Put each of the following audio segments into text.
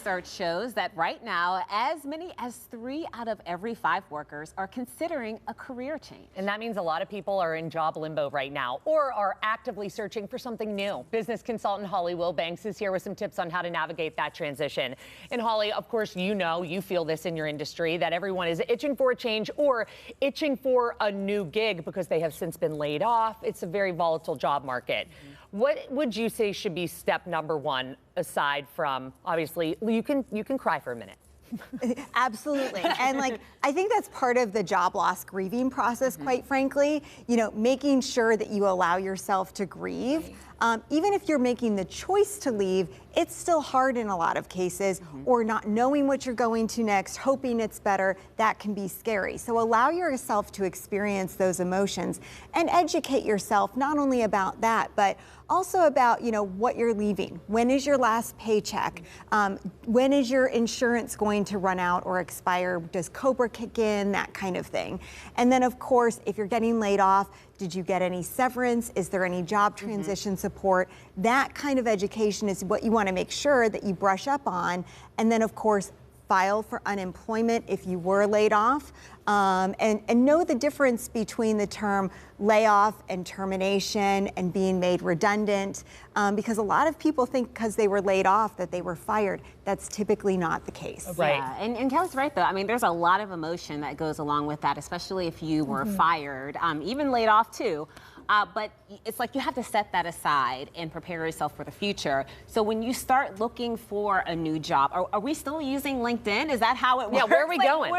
research shows that right now, as many as 3 out of every 5 workers are considering a career change. And that means a lot of people are in job limbo right now or are actively searching for something new. Business consultant Holly Wilbanks is here with some tips on how to navigate that transition. And Holly, of course, you feel this in your industry, that everyone is itching for a change or itching for a new gig because they have since been laid off. It's a very volatile job market. What would you say should be step number 1, aside from, obviously, you can cry for a minute? Absolutely. And I think that's part of the job loss grieving process, quite frankly, making sure that you allow yourself to grieve. Even if you're making the choice to leave, it's still hard in a lot of cases, or not knowing what you're going to next, hoping it's better, that can be scary. So allow yourself to experience those emotions and educate yourself not only about that, but also about, what you're leaving. When is your last paycheck? When is your insurance going to run out or expire? Does COBRA kick in? That kind of thing. And then, of course, if you're getting laid off, did you get any severance? Is there any job transition support? That kind of education is what you want to make sure that you brush up on. And then, of course, file for unemployment if you were laid off, and know the difference between the term layoff and termination and being made redundant, because a lot of people think because they were laid off that they were fired. That's typically not the case. Right. Yeah. And Kelly's right, though. I mean, there's a lot of emotion that goes along with that, especially if you were fired, even laid off too. But it's like you have to set that aside and prepare yourself for the future. So when you start looking for a new job, are we still using LinkedIn? Is that how it works? Yeah, where are we going?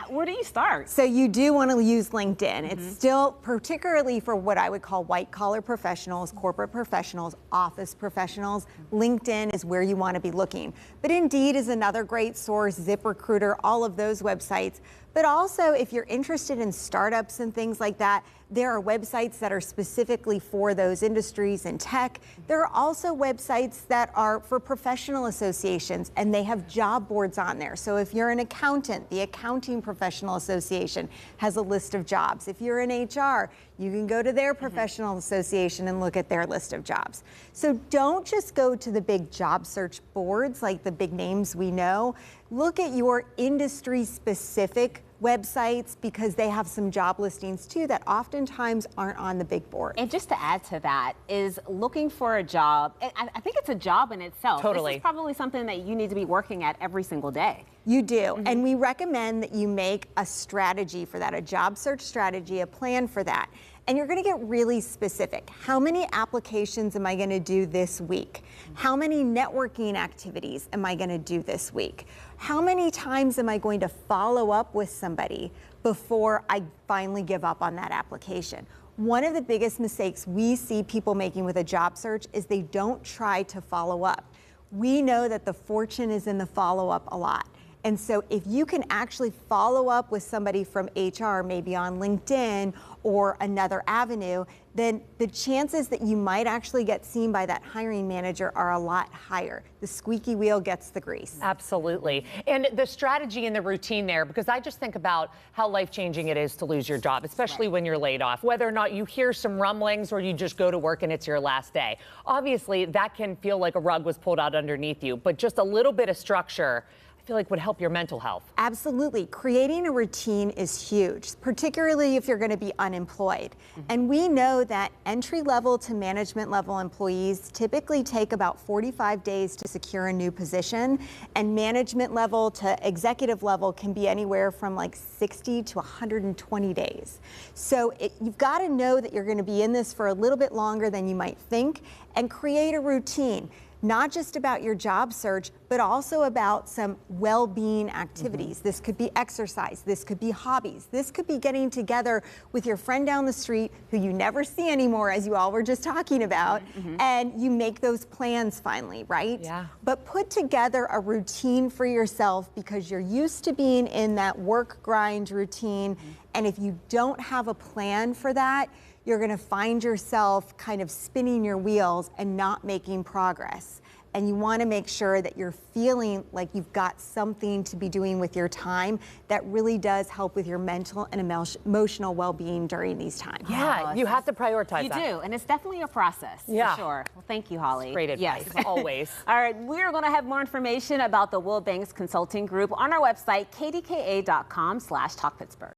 Where do you start? So you do want to use LinkedIn. It's still, particularly for what I would call white-collar professionals, corporate professionals, office professionals, LinkedIn is where you want to be looking. But Indeed is another great source, ZipRecruiter, all of those websites. But also, if you're interested in startups and things like that, there are websites that are specifically for those industries in tech. There are also websites that are for professional associations, and they have job boards on there. So if you're an accountant, the Accounting Professional Association has a list of jobs. If you're in HR, you can go to their professional association and look at their list of jobs. So don't just go to the big job search boards like the big names we know. Look at your industry-specific websites, because they have some job listings too that oftentimes aren't on the big board. And just to add to that is looking for a job. I think it's a job in itself. Totally. This is probably something that you need to be working at every single day. You do. And we recommend that you make a strategy for that, a job search strategy, a plan for that. And you're going to get really specific. How many applications am I going to do this week? How many networking activities am I going to do this week? How many times am I going to follow up with somebody before I finally give up on that application? One of the biggest mistakes we see people making with a job search is they don't try to follow up. We know that the fortune is in the follow-up a lot. And so if you can actually follow up with somebody from HR, maybe on LinkedIn or another avenue, then the chances that you might actually get seen by that hiring manager are a lot higher. The squeaky wheel gets the grease. Absolutely. And the strategy and the routine there, because I just think about how life-changing it is to lose your job, especially when you're laid off, whether or not you hear some rumblings or you just go to work and it's your last day. Obviously, that can feel like a rug was pulled out underneath you, but just a little bit of structure feel like would help your mental health. Absolutely. Creating a routine is huge, particularly if you're going to be unemployed. And we know that entry-level to management-level employees typically take about 45 days to secure a new position, and management-level to executive-level can be anywhere from like 60 to 120 days. So you've got to know that you're going to be in this for a little bit longer than you might think, and create a routine. Not just about your job search, but also about some well-being activities. This could be exercise, this could be hobbies, this could be getting together with your friend down the street who you never see anymore, as you all were just talking about, and you make those plans finally, right? Yeah. But put together a routine for yourself, because you're used to being in that work grind routine, and if you don't have a plan for that, you're going to find yourself kind of spinning your wheels and not making progress. and you want to make sure that you're feeling like you've got something to be doing with your time that really does help with your mental and emotional well-being during these times. Yeah, you have to prioritize You that. do, and it's definitely a process, Yeah. for sure. Well, thank you, Holly. Great advice, always. All right, we're going to have more information about the Wilbanks Consulting Group on our website, kdka.com/talkpittsburgh.